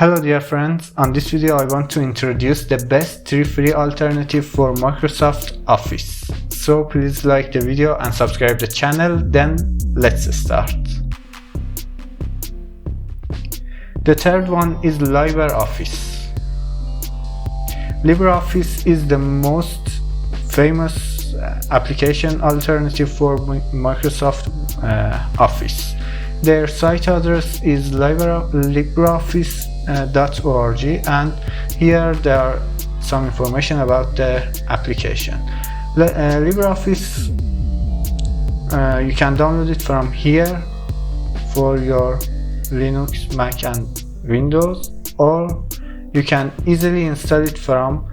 Hello dear friends, on this video I want to introduce the best 3 free alternative for Microsoft Office. So please like the video and subscribe the channel, then let's start. The third one is LibreOffice. LibreOffice is the most famous application alternative for Microsoft Office. Their site address is libreoffice.org, and here there are some information about the application. LibreOffice, you can download it from here for your Linux, Mac and Windows, or you can easily install it from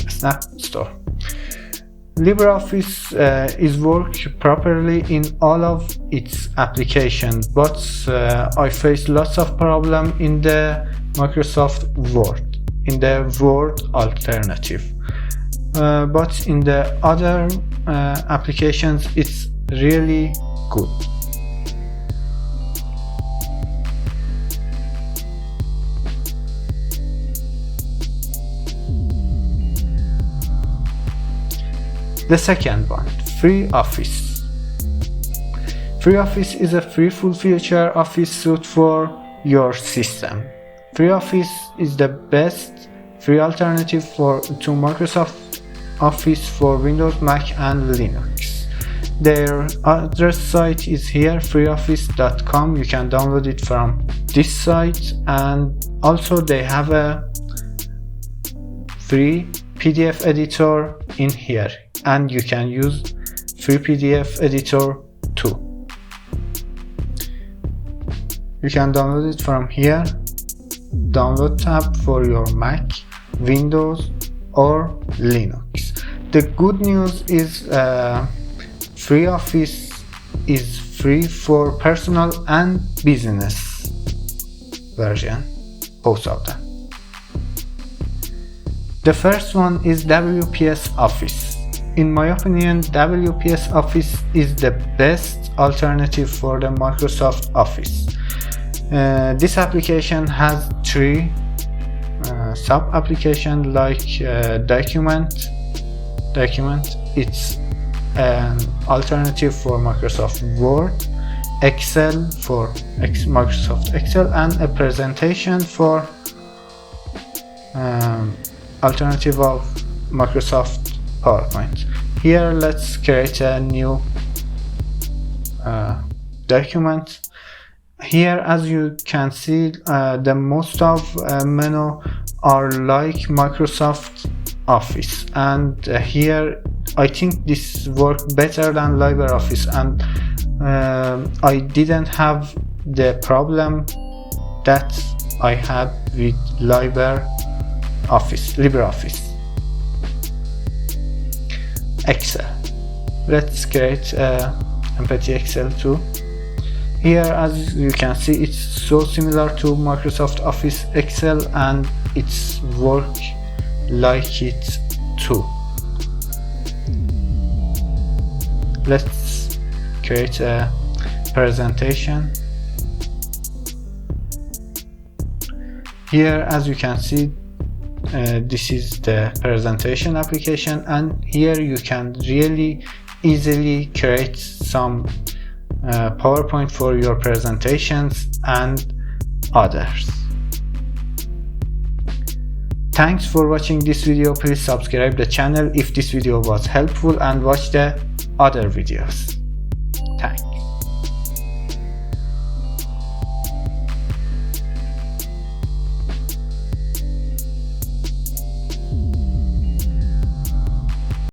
Snap Store. LibreOffice is work properly in all of its applications, but I face lots of problem in the Microsoft Word, in the Word alternative. But in the other applications, it's really good. The second one, freeoffice. Freeoffice is a free full-feature office suite for your system. Freeoffice is the best free alternative to Microsoft Office for Windows, Mac and Linux. Their address site is here, freeoffice.com. You can download it from this site, and also they have a free PDF editor in here, and you can use free PDF editor too. You can download it from here, download tab for your Mac, Windows or Linux. The good news is FreeOffice is free for personal and business version, both of them. The first one is WPS Office. In my opinion, WPS Office is the best alternative for the Microsoft Office. This application has 3 sub-applications like Document. It's an alternative for Microsoft Word, Excel for Microsoft Excel, and a presentation for alternative of Microsoft PowerPoint. Here let's create a new document. Here, as you can see, the most of menu are like Microsoft Office, and here I think this works better than LibreOffice, and I didn't have the problem that I had with LibreOffice. Excel. Let's create empty Excel too. Here, as you can see, it's so similar to Microsoft Office Excel, and it's work like it too. Let's create a presentation. Here, as you can see, this is the presentation application, and here you can really easily create some PowerPoint for your presentations and others. Thanks for watching this video. Please subscribe the channel if this video was helpful, and watch the other videos. Thanks.